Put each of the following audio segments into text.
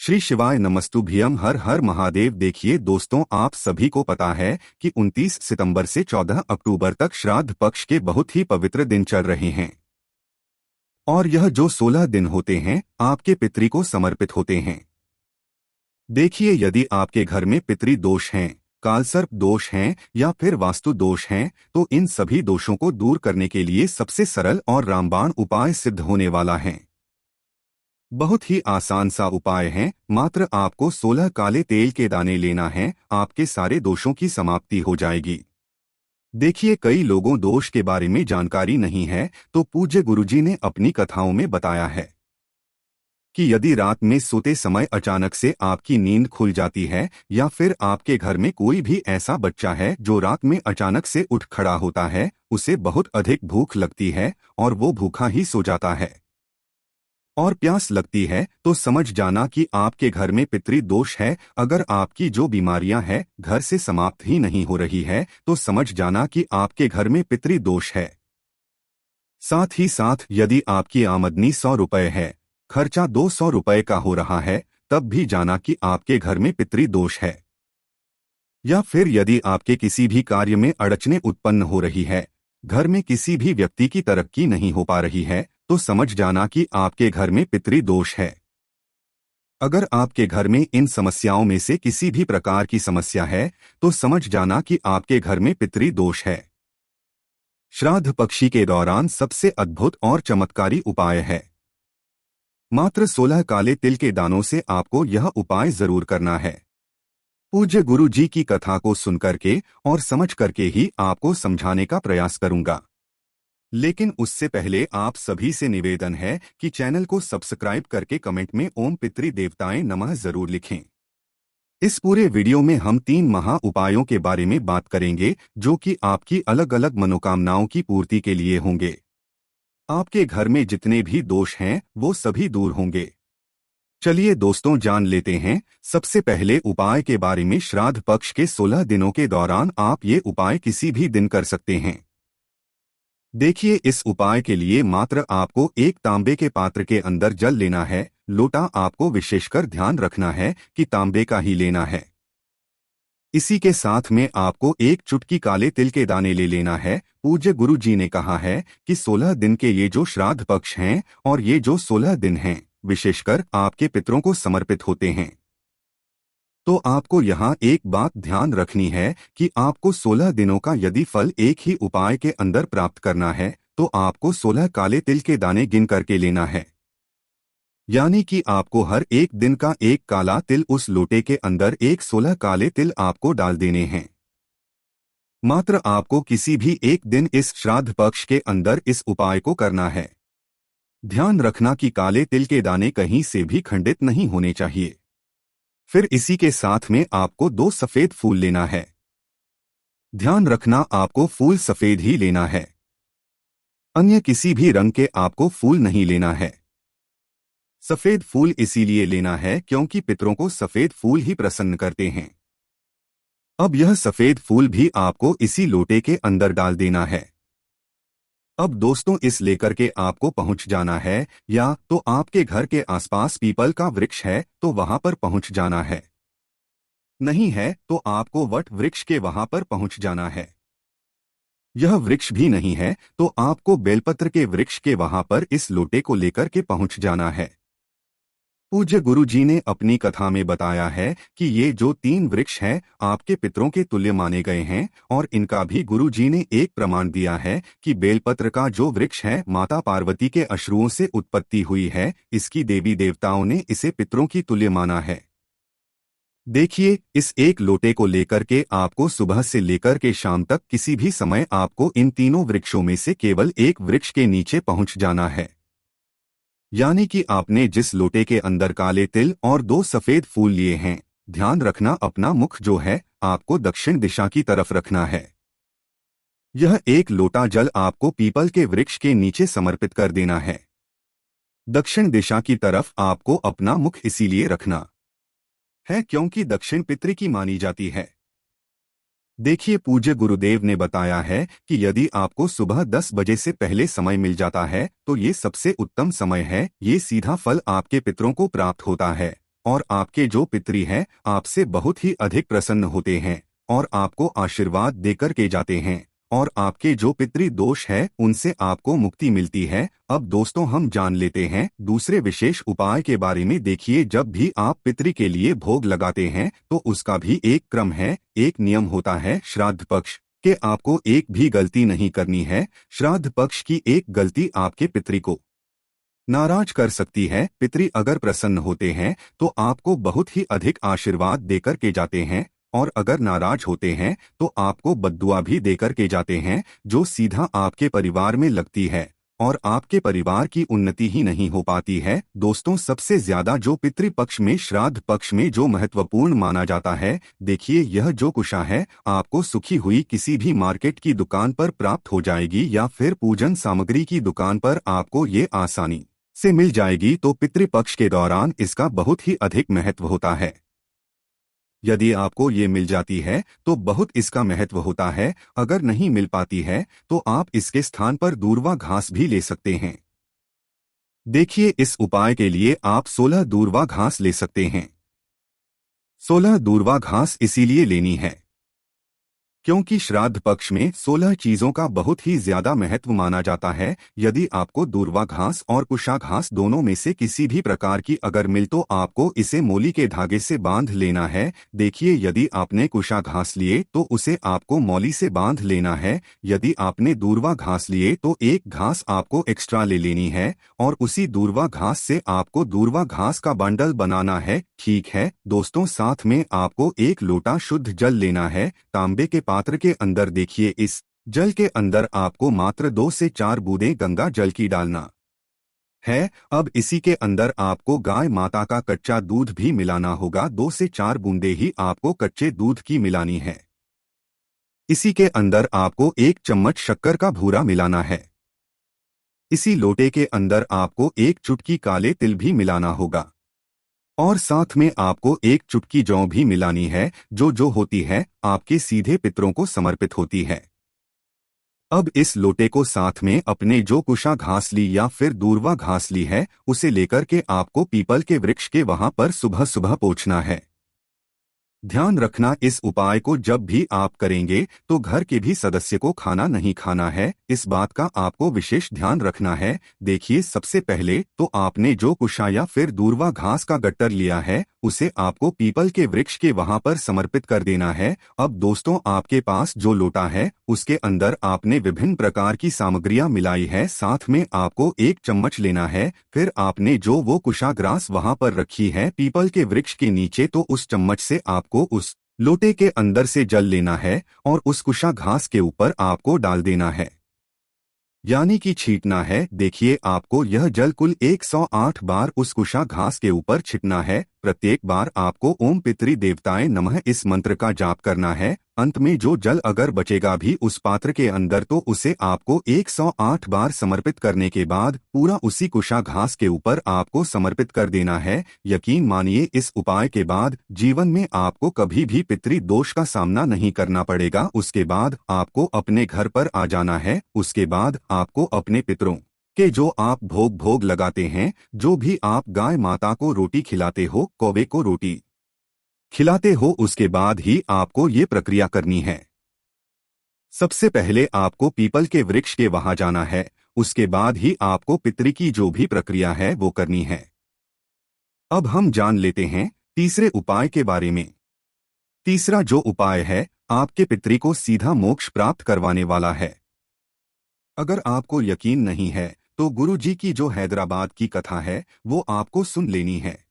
श्री शिवाय नमस्तुभ्यम। हर हर महादेव। देखिए दोस्तों, आप सभी को पता है कि 29 सितंबर से 14 अक्टूबर तक श्राद्ध पक्ष के बहुत ही पवित्र दिन चल रहे हैं और यह जो 16 दिन होते हैं आपके पितरी को समर्पित होते हैं। देखिए, यदि आपके घर में पितरी दोष हैं, कालसर्प दोष हैं या फिर वास्तु दोष हैं, तो इन सभी दोषों को दूर करने के लिए सबसे सरल और रामबाण उपाय सिद्ध होने वाला है। बहुत ही आसान सा उपाय है। मात्र आपको 16 काले तेल के दाने लेना है, आपके सारे दोषों की समाप्ति हो जाएगी। देखिए, कई लोगों दोष के बारे में जानकारी नहीं है, तो पूज्य गुरुजी ने अपनी कथाओं में बताया है कि यदि रात में सोते समय अचानक से आपकी नींद खुल जाती है या फिर आपके घर में कोई भी ऐसा बच्चा है जो रात में अचानक से उठ खड़ा होता है, उसे बहुत अधिक भूख लगती है और वो भूखा ही सो जाता है और प्यास लगती है, तो समझ जाना कि आपके घर में पितरी दोष है। अगर आपकी जो बीमारियां हैं घर से समाप्त ही नहीं हो रही है, तो समझ जाना कि आपके घर में पितरी दोष है। साथ ही साथ यदि आपकी आमदनी 100 रुपये है, खर्चा 200 रुपये का हो रहा है, तब भी जाना कि आपके घर में पितरी दोष है। या फिर यदि आपके किसी भी कार्य में अड़चने उत्पन्न हो रही है, घर में किसी भी व्यक्ति की तरक्की नहीं हो पा रही है, तो समझ जाना कि आपके घर में पितरी दोष है। अगर आपके घर में इन समस्याओं में से किसी भी प्रकार की समस्या है, तो समझ जाना कि आपके घर में पितरी दोष है। श्राद्ध पक्षी के दौरान सबसे अद्भुत और चमत्कारी उपाय है। मात्र 16 काले तिल के दानों से आपको यह उपाय जरूर करना है। पूज्य गुरु जी की कथा को सुन करके और समझ करके ही आपको समझाने का प्रयास करूंगा, लेकिन उससे पहले आप सभी से निवेदन है कि चैनल को सब्सक्राइब करके कमेंट में ओम पितृ देवताएं नमः जरूर लिखें। इस पूरे वीडियो में हम 3 महा उपायों के बारे में बात करेंगे, जो कि आपकी अलग अलग मनोकामनाओं की पूर्ति के लिए होंगे। आपके घर में जितने भी दोष हैं वो सभी दूर होंगे। चलिए दोस्तों, जान लेते हैं सबसे पहले उपाय के बारे में। श्राद्ध पक्ष के 16 दिनों के दौरान आप ये उपाय किसी भी दिन कर सकते हैं। देखिए, इस उपाय के लिए मात्र आपको एक तांबे के पात्र के अंदर जल लेना है। लोटा आपको विशेषकर ध्यान रखना है कि तांबे का ही लेना है। इसी के साथ में आपको एक चुटकी काले तिल के दाने ले लेना है। पूज्य गुरु जी ने कहा है कि 16 दिन के ये जो श्राद्ध पक्ष हैं और ये जो 16 दिन हैं, विशेषकर आपके पितरों को समर्पित होते हैं। तो आपको यहाँ एक बात ध्यान रखनी है कि आपको 16 दिनों का यदि फल एक ही उपाय के अंदर प्राप्त करना है, तो आपको 16 काले तिल के दाने गिन करके लेना है। यानी कि आपको हर एक दिन का एक काला तिल उस लोटे के अंदर एक 16 काले तिल आपको डाल देने हैं। मात्र आपको किसी भी एक दिन इस श्राद्ध पक्ष के अंदर इस उपाय को करना है। ध्यान रखना कि काले तिल के दाने कहीं से भी खंडित नहीं होने चाहिए। फिर इसी के साथ में आपको 2 सफेद फूल लेना है। ध्यान रखना आपको फूल सफेद ही लेना है, अन्य किसी भी रंग के आपको फूल नहीं लेना है। सफेद फूल इसीलिए लेना है क्योंकि पितरों को सफेद फूल ही प्रसन्न करते हैं। अब यह सफेद फूल भी आपको इसी लोटे के अंदर डाल देना है। अब दोस्तों, इस लेकर के आपको पहुंच जाना है, या तो आपके घर के आसपास पीपल का वृक्ष है तो वहां पर पहुंच जाना है, नहीं है तो आपको वट वृक्ष के वहां पर पहुंच जाना है। यह वृक्ष भी नहीं है तो आपको बेलपत्र के वृक्ष के वहां पर इस लोटे को लेकर के पहुंच जाना है। पूज्य गुरु जी ने अपनी कथा में बताया है कि ये जो 3 वृक्ष हैं आपके पितरों के तुल्य माने गए हैं, और इनका भी गुरु जी ने एक प्रमाण दिया है कि बेलपत्र का जो वृक्ष है माता पार्वती के अश्रुओं से उत्पत्ति हुई है। इसकी देवी देवताओं ने इसे पितरों की तुल्य माना है। देखिए, इस एक लोटे को लेकर के आपको सुबह से लेकर के शाम तक किसी भी समय आपको इन तीनों वृक्षों में से केवल एक वृक्ष के नीचे पहुंच जाना है। यानी कि आपने जिस लोटे के अंदर काले तिल और 2 सफेद फूल लिए हैं, ध्यान रखना अपना मुख जो है आपको दक्षिण दिशा की तरफ रखना है। यह एक लोटा जल आपको पीपल के वृक्ष के नीचे समर्पित कर देना है। दक्षिण दिशा की तरफ आपको अपना मुख इसीलिए रखना है क्योंकि दक्षिण पितृ की मानी जाती है। देखिए, पूज्य गुरुदेव ने बताया है कि यदि आपको सुबह 10 बजे से पहले समय मिल जाता है तो ये सबसे उत्तम समय है। ये सीधा फल आपके पितरों को प्राप्त होता है। और आपके जो पितरी हैं आपसे बहुत ही अधिक प्रसन्न होते हैं और आपको आशीर्वाद देकर के जाते हैं, और आपके जो पितृ दोष है उनसे आपको मुक्ति मिलती है। अब दोस्तों हम जान लेते हैं दूसरे विशेष उपाय के बारे में। देखिए, जब भी आप पितृ के लिए भोग लगाते हैं तो उसका भी एक क्रम है, एक नियम होता है। श्राद्ध पक्ष के आपको एक भी गलती नहीं करनी है। श्राद्ध पक्ष की एक गलती आपके पितृ को नाराज कर सकती है। पितृ अगर प्रसन्न होते हैं तो आपको बहुत ही अधिक आशीर्वाद देकर के जाते हैं, और अगर नाराज होते हैं तो आपको बद्दुआ भी देकर के जाते हैं, जो सीधा आपके परिवार में लगती है और आपके परिवार की उन्नति ही नहीं हो पाती है। दोस्तों, सबसे ज्यादा जो पितृपक्ष में श्राद्ध पक्ष में जो महत्वपूर्ण माना जाता है, देखिए यह जो कुशा है आपको सुखी हुई किसी भी मार्केट की दुकान पर प्राप्त हो जाएगी या फिर पूजन सामग्री की दुकान पर आपको ये आसानी से मिल जाएगी। तो पितृपक्ष के दौरान इसका बहुत ही अधिक महत्व होता है। यदि आपको ये मिल जाती है तो बहुत इसका महत्व होता है। अगर नहीं मिल पाती है तो आप इसके स्थान पर दूर्वा घास भी ले सकते हैं। देखिए, इस उपाय के लिए आप 16 दूर्वा घास ले सकते हैं। 16 दूर्वा घास इसीलिए लेनी है क्योंकि श्राद्ध पक्ष में 16 चीजों का बहुत ही ज्यादा महत्व माना जाता है। यदि आपको दूर्वा घास और कुशा घास दोनों में से किसी भी प्रकार की अगर मिल तो आपको इसे मोली के धागे से बांध लेना है। देखिए, यदि आपने कुशा घास लिए तो उसे आपको मौली से बांध लेना है। यदि आपने दूर्वा घास लिए तो एक घास आपको एक्स्ट्रा ले लेनी है और उसी दूर्वा घास से आपको दूर्वा घास का बंडल बनाना है। ठीक है दोस्तों, साथ में आपको एक लोटा शुद्ध जल लेना है तांबे के पात्र के अंदर। देखिए, इस जल के अंदर आपको मात्र 2 से 4 बूंदें गंगा जल की डालना है। अब इसी के अंदर आपको गाय माता का कच्चा दूध भी मिलाना होगा। 2 से 4 बूंदें ही आपको कच्चे दूध की मिलानी है। इसी के अंदर आपको 1 चम्मच शक्कर का भूरा मिलाना है। इसी लोटे के अंदर आपको 1 चुटकी काले तिल भी मिलाना होगा और साथ में आपको 1 चुटकी जौ भी मिलानी है, जो होती है आपके सीधे पितरों को समर्पित होती है। अब इस लोटे को साथ में अपने जो कुशा घास ली या फिर दूर्वा घास ली है उसे लेकर के आपको पीपल के वृक्ष के वहां पर सुबह सुबह पहुंचना है। ध्यान रखना, इस उपाय को जब भी आप करेंगे तो घर के भी सदस्य को खाना नहीं खाना है। इस बात का आपको विशेष ध्यान रखना है। देखिए, सबसे पहले तो आपने जो कुशा या फिर दूर्वा घास का गट्टर लिया है उसे आपको पीपल के वृक्ष के वहां पर समर्पित कर देना है। अब दोस्तों, आपके पास जो लोटा है उसके अंदर आपने विभिन्न प्रकार की सामग्रियां मिलाई है। साथ में आपको 1 चम्मच लेना है। फिर आपने जो वो कुशाग्रास वहां पर रखी है पीपल के वृक्ष के नीचे, तो उस चम्मच से आपको उस लोटे के अंदर से जल लेना है और उस कुशा घास के ऊपर आपको डाल देना है, यानी कि छींटना है। देखिए, आपको यह जल कुल 108 बार उस कुशा घास के ऊपर छिटना है। प्रत्येक बार आपको ओम पितृ देवताए नमः इस मंत्र का जाप करना है। अंत में जो जल अगर बचेगा भी उस पात्र के अंदर तो उसे आपको 108 बार समर्पित करने के बाद पूरा उसी कुशा घास के ऊपर आपको समर्पित कर देना है। यकीन मानिए, इस उपाय के बाद जीवन में आपको कभी भी पितृ दोष का सामना नहीं करना पड़ेगा। उसके बाद आपको अपने घर पर आ जाना है। उसके बाद आपको अपने पितरों के जो आप भोग लगाते हैं, जो भी आप गाय माता को रोटी खिलाते हो, कौवे को रोटी खिलाते हो, उसके बाद ही आपको ये प्रक्रिया करनी है। सबसे पहले आपको पीपल के वृक्ष के वहां जाना है, उसके बाद ही आपको पितृ की जो भी प्रक्रिया है वो करनी है। अब हम जान लेते हैं तीसरे उपाय के बारे में। तीसरा जो उपाय है आपके पितृ को सीधा मोक्ष प्राप्त करवाने वाला है। अगर आपको यकीन नहीं है तो गुरु जी की जो हैदराबाद की कथा है वो आपको सुन लेनी है।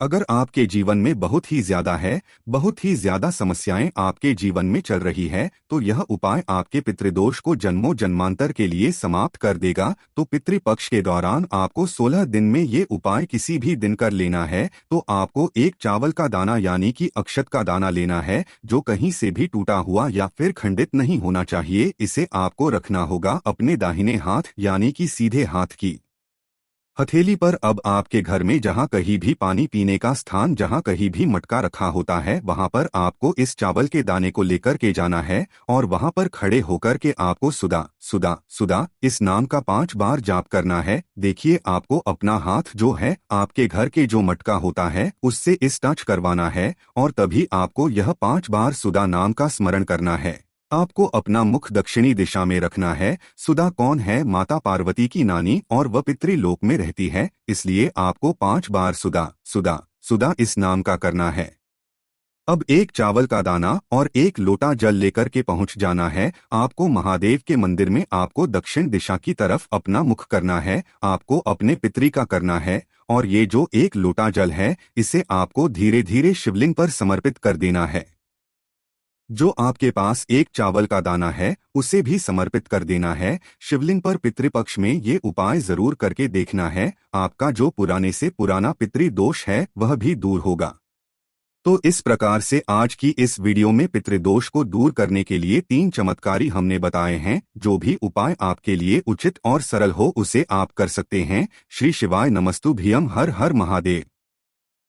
अगर आपके जीवन में बहुत ही ज्यादा समस्याएं आपके जीवन में चल रही है तो यह उपाय आपके पितृदोष को जन्मों जन्मांतर के लिए समाप्त कर देगा। तो पितृपक्ष के दौरान आपको 16 दिन में ये उपाय किसी भी दिन कर लेना है। तो आपको 1 चावल का दाना यानी कि अक्षत का दाना लेना है, जो कहीं से भी टूटा हुआ या फिर खंडित नहीं होना चाहिए। इसे आपको रखना होगा अपने दाहिने हाथ यानी कि सीधे हाथ की हथेली पर अब आपके घर में जहाँ कहीं भी पानी पीने का स्थान, जहाँ कहीं भी मटका रखा होता है, वहाँ पर आपको इस चावल के दाने को लेकर के जाना है और वहाँ पर खड़े होकर के आपको सुदा सुदा सुदा इस नाम का 5 बार जाप करना है। देखिए, आपको अपना हाथ जो है आपके घर के जो मटका होता है उससे इस टच करवाना है और तभी आपको यह 5 बार सुदा नाम का स्मरण करना है। आपको अपना मुख दक्षिणी दिशा में रखना है। सुधा कौन है? माता पार्वती की नानी और वह पितृलोक में रहती है, इसलिए आपको 5 बार सुधा सुधा सुधा इस नाम का करना है। अब एक चावल का दाना और एक लोटा जल लेकर के पहुंच जाना है। आपको महादेव के मंदिर में आपको दक्षिण दिशा की तरफ अपना मुख करना है। आपको अपने पितरी का करना है और ये जो एक लोटा जल है इसे आपको धीरे धीरे शिवलिंग पर समर्पित कर देना है। जो आपके पास एक चावल का दाना है उसे भी समर्पित कर देना है। शिवलिंग पर पितृपक्ष में ये उपाय जरूर करके देखना है। आपका जो पुराने से पुराना पितृ दोष है वह भी दूर होगा। तो इस प्रकार से आज की इस वीडियो में पितृदोष को दूर करने के लिए 3 चमत्कारी हमने बताए हैं। जो भी उपाय आपके लिए उचित और सरल हो उसे आप कर सकते हैं। श्री शिवाय नमस्तुभ्यम। हर हर महादेव।